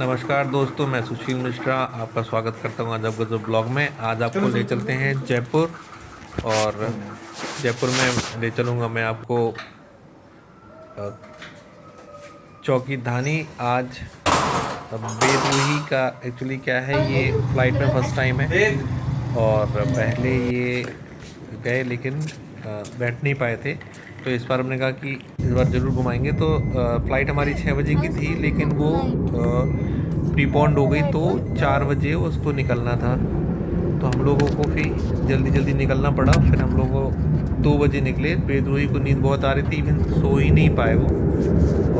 नमस्कार दोस्तों, मैं सुशील मिश्रा आपका स्वागत करता हूँ आज आपको जो ब्लॉग में। आज आपको ले चलते हैं जयपुर। और जयपुर में ले चलूँगा मैं आपको अ, चौकी धानी। आज बेदरूही का एक्चुअली क्या है, ये फ़्लाइट में फ़र्स्ट टाइम है और पहले ये गए लेकिन बैठ नहीं पाए थे। तो इस बार हमने कहा कि इस बार ज़रूर घुमाएंगे। तो फ़्लाइट हमारी 6 बजे की थी लेकिन वो प्रीपोन्ड हो गई, तो 4 बजे उसको निकलना था। तो हम लोगों को फिर जल्दी जल्दी निकलना पड़ा। फिर हम लोग 2 बजे निकले। बेदरूही को नींद बहुत आ रही थी, इवन सो ही नहीं पाए वो।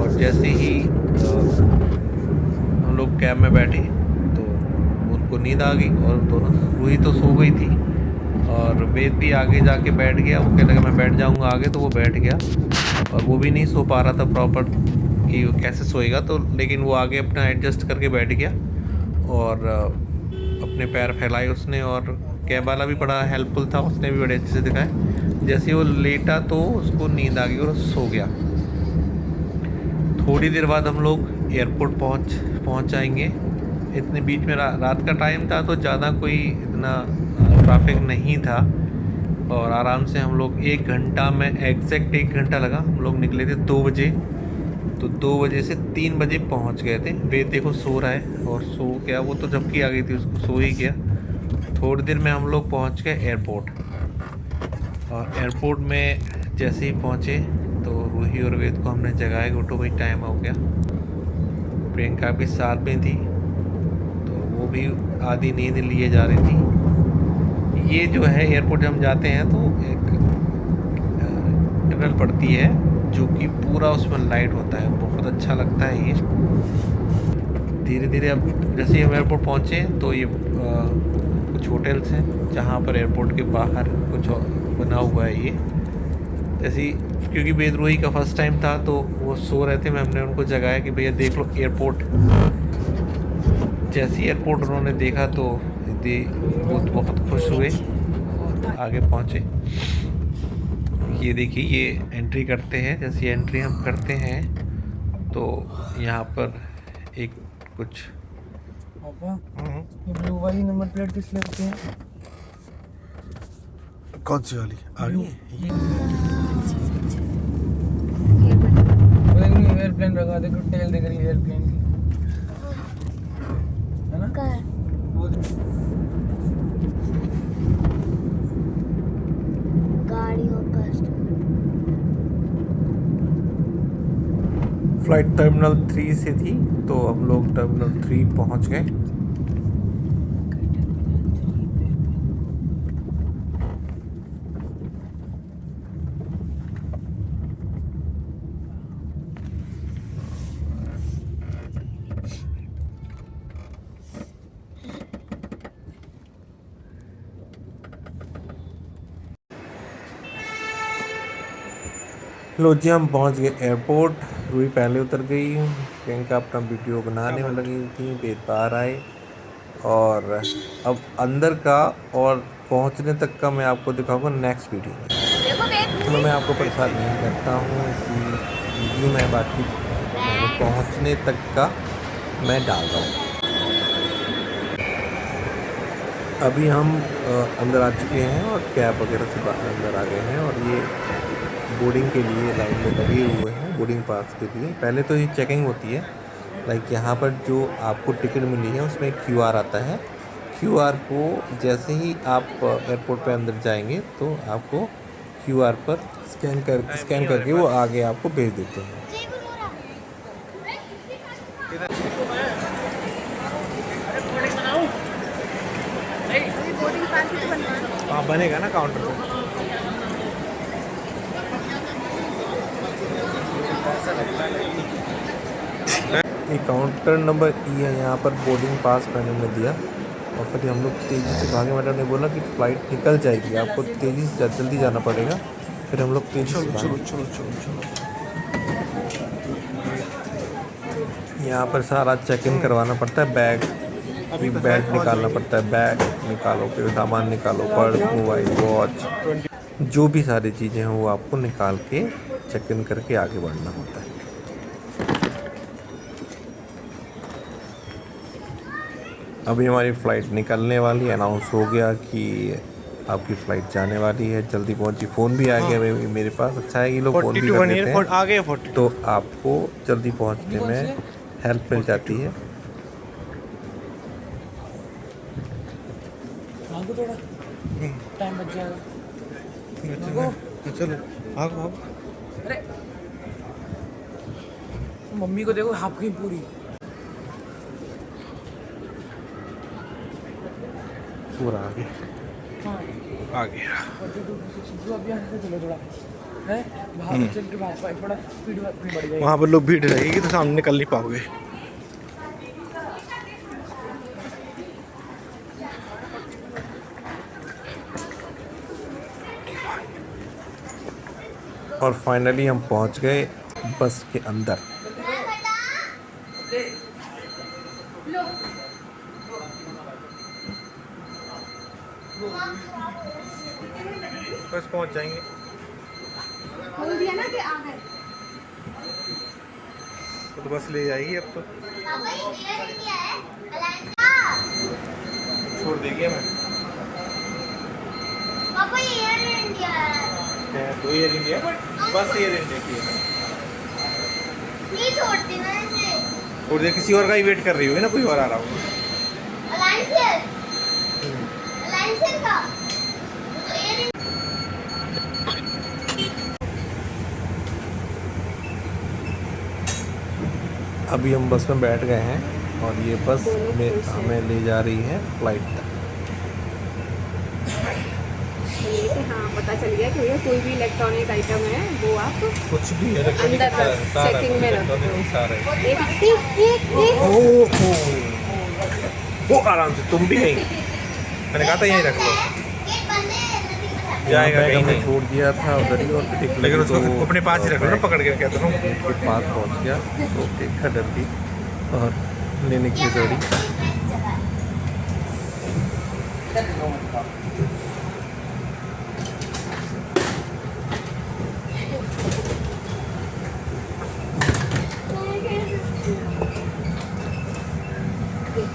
और जैसे ही हम लोग कैब में बैठे तो उनको नींद आ गई और दोनों, रूही तो सो गई थी और वेद भी आगे जाके बैठ गया। वो कहने लगा मैं बैठ जाऊंगा आगे, तो वो बैठ गया और वो भी नहीं सो पा रहा था प्रॉपर कि वो कैसे सोएगा। तो लेकिन वो आगे अपना एडजस्ट करके बैठ गया और अपने पैर फैलाए उसने। और कैब वाला भी बड़ा हेल्पफुल था, उसने भी बड़े अच्छे से दिखाए। जैसे ही वो लेटा तो उसको नींद आ गई और सो गया। थोड़ी देर बाद हम लोग एयरपोर्ट पहुंच जाएंगे। इतने बीच में रात का टाइम था तो ज़्यादा कोई इतना ट्रैफिक नहीं था और आराम से हम लोग 1 घंटा में, एग्जैक्ट 1 घंटा लगा। हम लोग निकले थे 2 बजे, तो 2 बजे से 3 बजे पहुंच गए थे। वे देखो सो रहा है और सो गया, वो तो झपकी आ गई थी उसको, सो ही गया। थोड़ी देर में हम लोग पहुंच गए एयरपोर्ट। और एयरपोर्ट में जैसे ही पहुंचे तो रूही और वेद को हमने जगाया कि उठो भाई, टाइम हो गया। प्रियंका भी साथ में थी तो वो भी आधी नींद लिए जा रही थी। ये जो है एयरपोर्ट जब हम जाते हैं तो एक टनल पड़ती है जो कि पूरा उसमें लाइट होता है, बहुत अच्छा लगता है ये। धीरे धीरे अब जैसे ही हम एयरपोर्ट पहुँचे तो ये कुछ होटल्स हैं जहाँ पर एयरपोर्ट के बाहर कुछ बना हुआ है ये। जैसे क्योंकि बेदरूही का फर्स्ट टाइम था तो वो सो रहे थे, मैं हमने उनको जगाया कि भैया देख लो एयरपोर्ट। जैसे ही एयरपोर्ट उन्होंने देखा तो वो बहुत खुश हुए और आगे पहुँचे। ये देखिए, ये एंट्री करते हैं। जैसे एंट्री हम करते हैं तो यहाँ पर एक कुछ ये ब्लू वाली नंबर प्लेट किस लिए होती है? कौन सी वाली आगे? एयरप्लेन लगा दे, टेल दिख रही है एयरप्लेन की, है ना? गाड़ी और कस्टमर। फ्लाइट टर्मिनल 3 से थी तो हम लोग टर्मिनल 3 पहुंच गए। लो जी, हम पहुंच गए एयरपोर्ट। रूही पहले उतर गई, प्रियंका अपना वीडियो बनाने में लगी थी, बेद बाहर आए। और अब अंदर का और पहुंचने तक का मैं आपको दिखाऊंगा नेक्स्ट वीडियो में। तो मैं आपको परेशान नहीं करता हूँ इसी वीडियो में, बाकी मैंने पहुंचने तक का मैं डाल रहा हूँ। अभी हम अंदर आ चुके हैं और कैब वगैरह से अंदर आ गए हैं और ये बोर्डिंग के लिए लाइन में लगे हुए हैं, बोर्डिंग पास के लिए। पहले तो ये चेकिंग होती है, लाइक यहाँ पर जो आपको टिकट मिली है उसमें QR आता है। QR को जैसे ही आप एयरपोर्ट पे अंदर जाएंगे तो आपको QR पर स्कैन करके वो आगे आपको भेज देते हैं। हाँ, बनेगा ना काउंटर पे। ये काउंटर नंबर E है, यहाँ पर बोर्डिंग पास मैडम ने दिया और फिर हम लोग तेज़ी से भागे। मैडम ने बोला कि फ़्लाइट निकल जाएगी, आपको तेज़ी से जल्दी जाना पड़ेगा। फिर हम लोग तेज़ी से भागे। यहाँ पर सारा चेक इन करवाना पड़ता है, बैग की बेल्ट निकालना पड़ता है, बैग निकालो, फिर सामान निकालो, पर्स, मोबाइल, वॉच, जो भी सारी चीज़ें हैं वो आपको निकाल के चेक इन करके आगे बढ़ना होता है। अभी हमारी फ़्लाइट निकलने वाली है, अनाउंस हो गया कि आपकी फ़्लाइट जाने वाली है, जल्दी पहुंची। फ़ोन भी आ गया मेरे पास। अच्छा है, ये लोग फ़ोन भी कर देते हैं आ गए 42। तो आपको जल्दी पहुंचने कौन सी में है? हेल्प मिल जाती है। भागो थोड़ा, टाइम बच जाएगा। चलो भागो भागो। अरे मम्मी को देखो हाफ गई पूरी। पूरा आगे हाँ आ गया। तो अभी यहाँ से चलो थोड़ा है, बाहर चल के भाग पाए, थोड़ा स्पीड बढ़ जाएगी। वहाँ पर लोग भीड़ रहेगी तो सामने निकल नहीं पाओगे। और फाइनली हम पहुंच गए बस के अंदर। बस पहुँच जाएंगे। बोल दिया ना कि आ गए। तो बस ले जाएगी अब तो। छोड़ देगी हमें। पापा ये एयर इंडिया है। तो एयर इंडिया बस एयर इंडिया की है ना। नहीं छोड़ती ना इसे। और देख किसी और का ही वेट कर रही होगी ना, कोई और आ रहा होगा। अलायंस एयर, अलायंस एयर का तो एयर अभी हम बस में बैठ गए हैं और ये बस में हमें ले जा रही है फ्लाइट तक। ये कि हाँ पता चल गया कि भैया कोई भी इलेक्ट्रॉनिक आइटम है वो आप कुछ भी अंदर चेकिंग में रखो। वो आराम से तुम भी यहीं, मैंने कहा था यहीं रख लो। एक बंदे नदी में था। जाएगा बैग कहीं हमने नहीं। छोड़ दिया था उधर ही और टिक लेकिन उसको अपने पास ही रख लो ना, पकड़ के कहता हूँ। के पास पहुंच गया तो देखा डर गई और लेने की दौड़ी।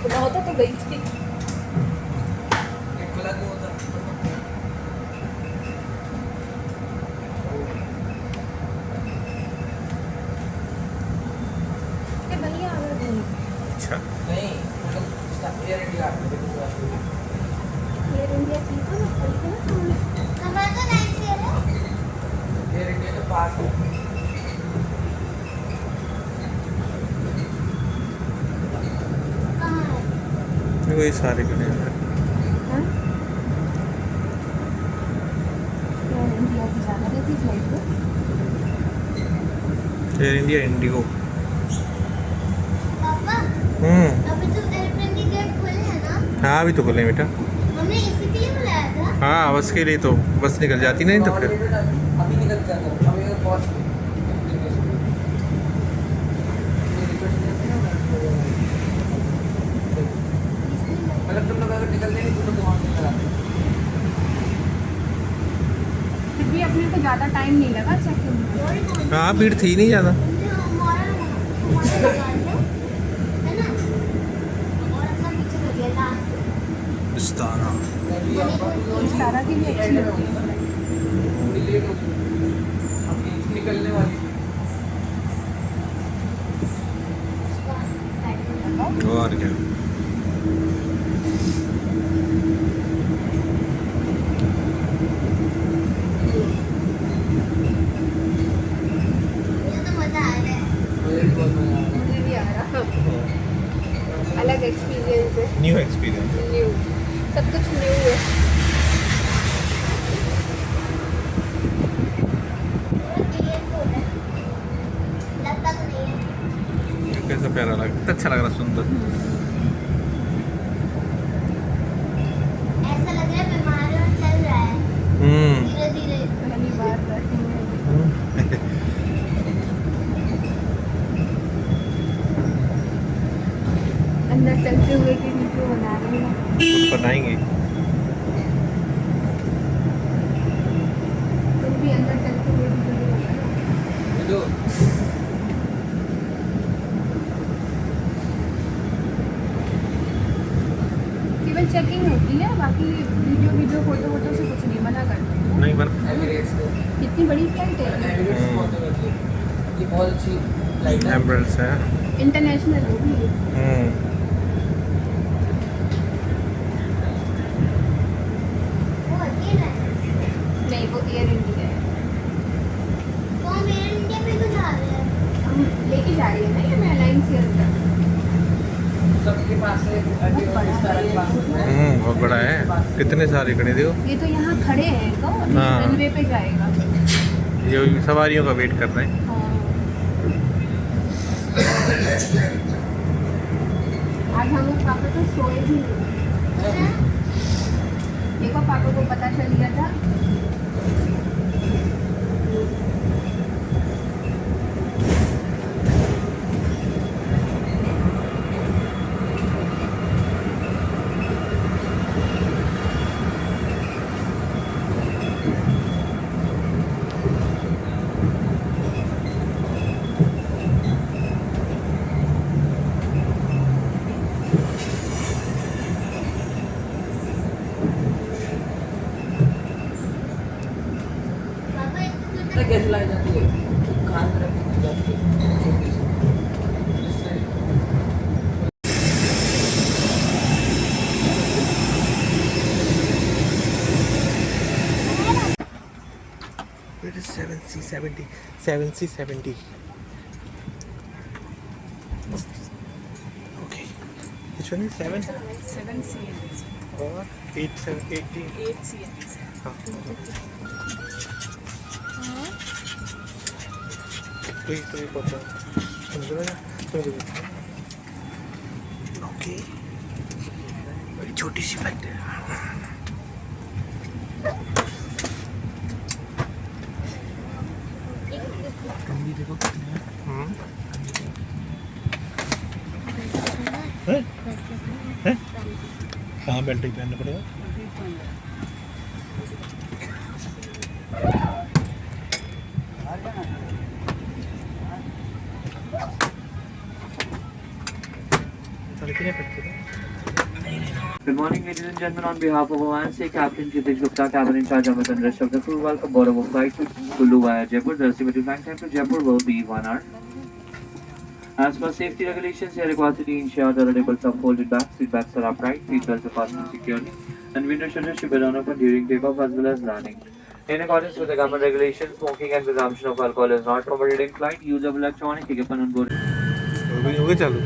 खुला होता तो गई थी। खुला क्यों होता? कि भैया अगर अच्छा नहीं मतलब एयर इंडिया एयर इंडिया की तो ना खरीदे ना तुमने। हमारा तो अलायंस एयर है। एयर इंडिया के पास है। कहाँ है? वही सारे के लिए हाँ? एयर इंडिया की ज़्यादा रहती फ्लाइट तो। Air India Indigo. पापा अभी तो एयरप्लेन के गेट खुले हैं ना। हाँ अभी तो खुले बेटा। हमने इसी के लिए बुलाया था। हाँ बस के लिए तो बस निकल जाती नहीं तो फिर। अभी निकल जाता, अभी अगर पहुंच गए। मतलब तुम लोग अगर निकल जाएंगे तो तुम वहाँ से आते। फिर भी अपने को ज़्यादा टाइम नहीं लगा चेकिंग में। हाँ भीड़ थी नहीं ज़्यादा। हमारा लगा लो है ना, और अपना पीछे कर दिया लास्ट। विस्तारा। इस तरह की भी अच्छी लगती है। थोड़ी लेट होगी, हम निकलने वाली थी। और क्या। मुझे तो मजा आ रहा है। मुझे भी आ रहा। अलग एक्सपीरियंस है। New experience. न्यू सब कुछ न्यू है। एयरपोर्ट है, लगता तो नहीं है। कैसा प्यारा लग, कितना अच्छा लग रहा, सुंदर। ऐसा लग रहा है बीमार और चल रहा है धीरे धीरे। पहली बार बैठेंगे। अंदर चलते हुए की वीडियो बना रही हूँ। कुछ बनाएंगे। तुम भी अंदर चलते हुए वीडियो बनाना। जो चेकिंग होती है, बाकी वीडियो फोटो से कुछ नहीं मना करते हैं। नहीं बन कितनी बड़ी फ्लाइट है, ये बहुत अच्छी फ्लाइट है। एम्ब्रेल्स है। इंटरनेशनल होगी। वो अकेला है नहीं, वो एयर इंडिया है। तो हम एयर इंडिया में भी जा रहे हैं। हम लेके जा रही है ना, ये मैं अलायंस एयर का। सबके पास है अभी और इस तरह के पास है। बहुत बड़ा है। कितने सारे खड़े थे वो? ये तो यहाँ खड़े हैं तो हाँ। रनवे पे जाएगा। ये सवारियों का वेट कर रहे हैं। हाँ। आज हम लोग पापा तो सोए भी नहीं। देखो पापा को पता चल गया था। पापा इतनी दूर पता कैसे लाई जाती है? कान में रखी जाती है छोटी सी। जिससे It is 7C70. 7C70. Okay. Which one is 7? 7 CNS, Or 8, 7, 18. 8 CNS। हाँ. तो ये पहुँचा. समझ रहे हैं? तो ये ओके. बड़ी छोटी सी फ्लाइट है. हाँ बेल्ट ही पहनना पड़ेगा. Good morning, ladies and gentlemen. On behalf of ONC, Captain Kshitij Gupta, Cabin in charge of and rest of the crew, welcome aboard our flight to Kullu via Jaipur. The estimated flight time to Jaipur will be 1 hour. As per safety regulations, you are required to ensure that the tables are folded back, seat backs are upright, seat belts are fastened securely, and window shutters should be done open during takeoff as well as landing. In accordance with the government regulations, smoking and consumption of alcohol is not permitted in flight. Use of electronic equipment on board. हो गए चालू.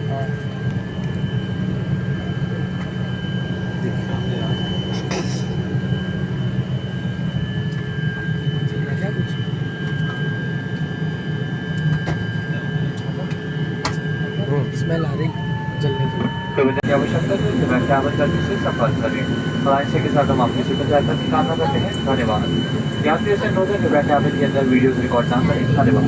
क्या कुछ smell आ रही जलने की। सुविधा की आवश्यकता है तो मैं ट्रैवल करने से संपर्क करें। अलायंस के साथ हम आपकी सुविधा की कामना करते हैं। धन्यवाद। यात्रियों से अनुरोध है कि वह ट्रैवल के अंदर वीडियोस रिकॉर्ड ना करें। धन्यवाद।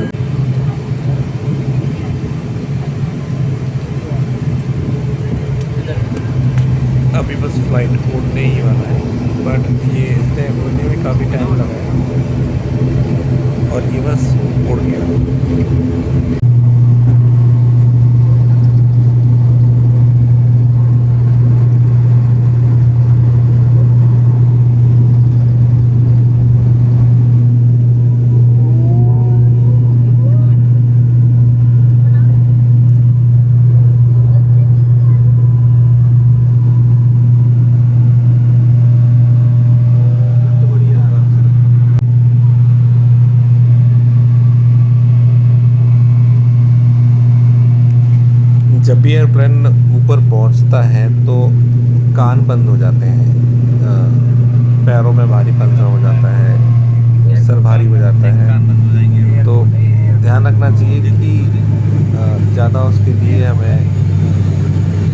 अभी बस फ्लाइट उड़ने ही वाला है, बट ये इसने उड़ने में काफ़ी टाइम लगा है और ये बस उड़ गया। जब भी एयरप्लेन ऊपर पहुंचता है तो कान बंद हो जाते हैं, पैरों में भारीपन सा हो जाता है, सर भारी हो जाता है। तो ध्यान रखना चाहिए कि ज़्यादा उसके लिए हमें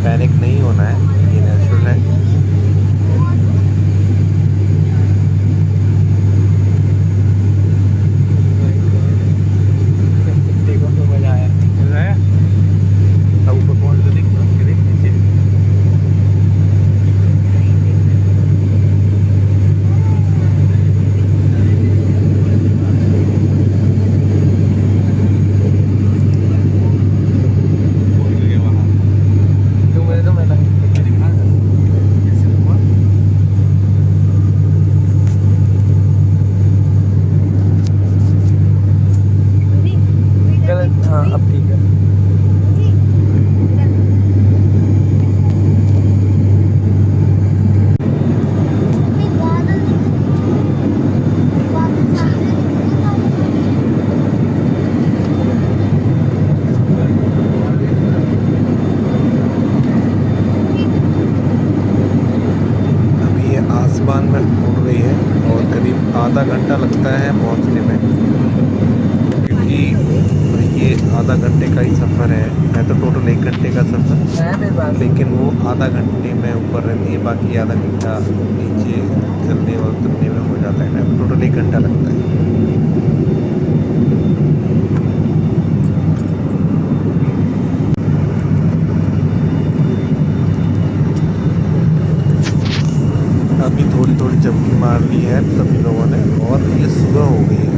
पैनिक नहीं होना है, ये नेचुरल है। आधा घंटा लगता है पहुंचने में, क्योंकि ये आधा घंटे का ही सफ़र है तो टोटल 1 घंटे का सफ़र, लेकिन वो आधा घंटे में ऊपर रहती है, बाकी आधा घंटा नीचे चलने और उतरने में हो जाता है टाइम। टोटल 1 घंटा लगता है। अभी थोड़ी थोड़ी झपकी मार ली है सभी लोगों ने, और ये सुबह हो गई है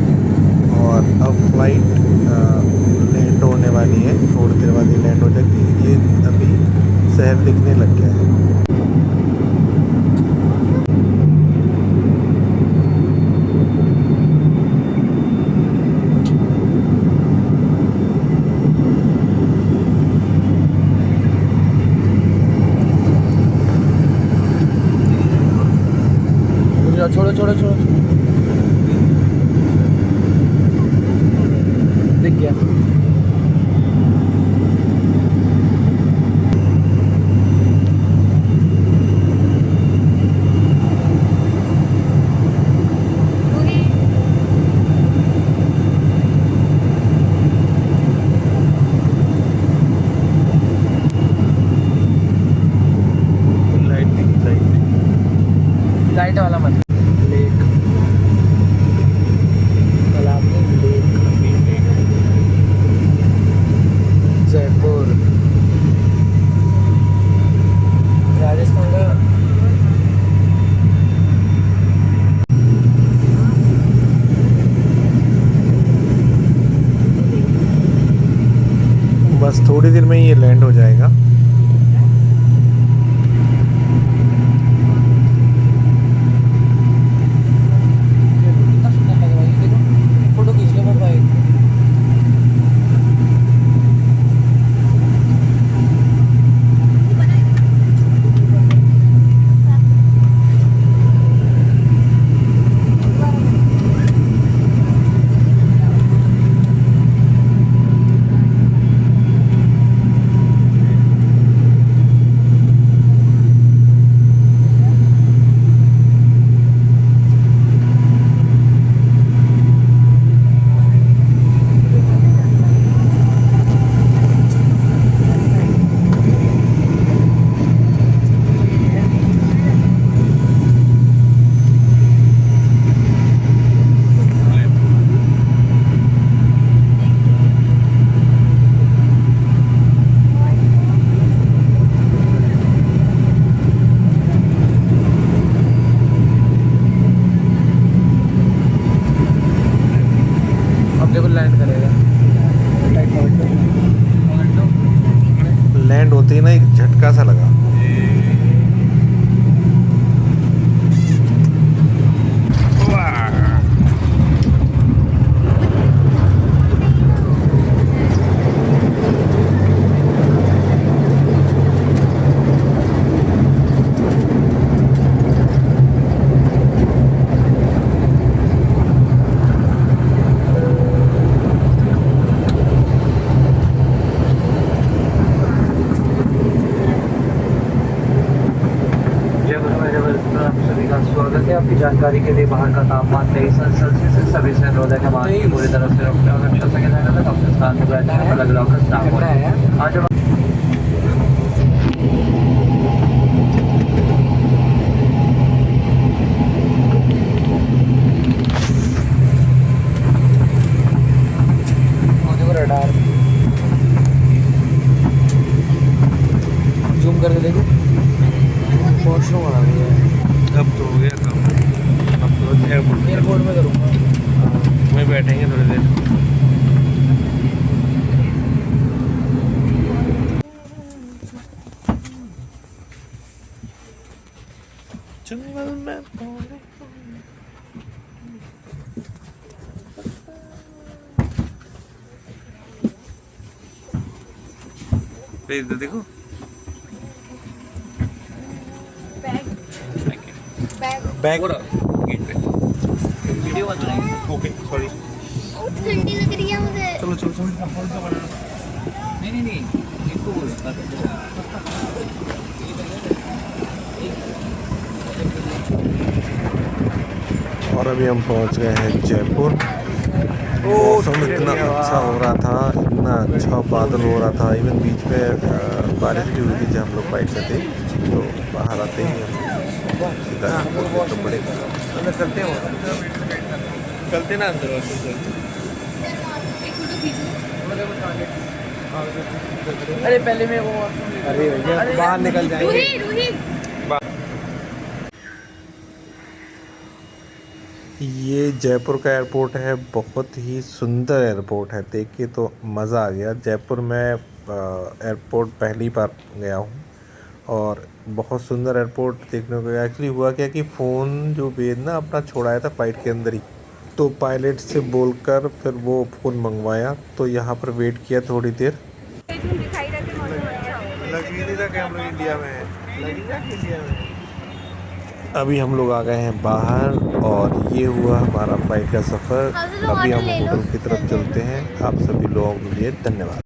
और अब फ्लाइट लैंड होने वाली है। थोड़ी देर बाद ये लैंड हो जाएगी। ये अभी शहर दिखने लग गया है। छोड़ो छोड़ो छोड़ो, दिख गया। लाइट वाला मत, लेक तालाब में, लेक जयपुर राजस्थान का। बस थोड़ी देर में ये लैंड हो जाएगा। कितना सुंदर लग रहा है, ये देखो फोटो खींच लो पापा एक। अब देखो लैंड करेगा। लैंड होते ही ना एक झटका सा लगा। स्वागत है। आपकी जानकारी के लिए बाहर का तापमान 23 सेल्सियस से 26 है। मान की पूरी तरह से रखते हैं। अच्छा सेकंड है ना, अपने स्थान पर बैठे हैं, अलग अलग स्टाफ हो रहा है। आज हम देखो रडार, जूम करके देखो, वॉशरूम आ गया है। अब तो हो गया काम। अब तो एयरपोर्ट में करूँगा में बैठेंगे थोड़ी देर। जंगल में इधर देखो। बैग गेट पे वीडियो बन रही है। Okay sorry. ठंडी लग रही है मुझे। चलो चलो चलो। नहीं इनको बोलो। और अभी हम पहुंच गए हैं जयपुर। मौसम इतना अच्छा हो रहा था, इतना अच्छा बादल हो रहा था, इवन बीच में बारिश भी हुई थी जब हम लोग बाइक में थे। तो बाहर आते ही हम सीधा कपड़े अंदर चलते चलते ना अंदर अरे पहले मैं वो अरे भैया बाहर निकल जाएंगे। ये जयपुर का एयरपोर्ट है, बहुत ही सुंदर एयरपोर्ट है, देख के तो मज़ा आ गया। जयपुर में एयरपोर्ट पहली बार गया हूँ और बहुत सुंदर एयरपोर्ट देखने को गया। एक्चुअली हुआ क्या कि फ़ोन जो वेद ना अपना छोड़ाया था फ़्लाइट के अंदर ही, तो पायलट से बोलकर फिर वो फ़ोन मंगवाया, तो यहाँ पर वेट किया थोड़ी देर। दिखाई रखे मौसम लग ही नहीं था कि हम लोग इंडिया में हैं, लगेगा कि इंडिया में। अभी हम लोग आ गए हैं बाहर और ये हुआ हमारा फ्लाइट का सफ़र। अभी हम होटल की तरफ चलते हैं। आप सभी लोगों के लिए धन्यवाद।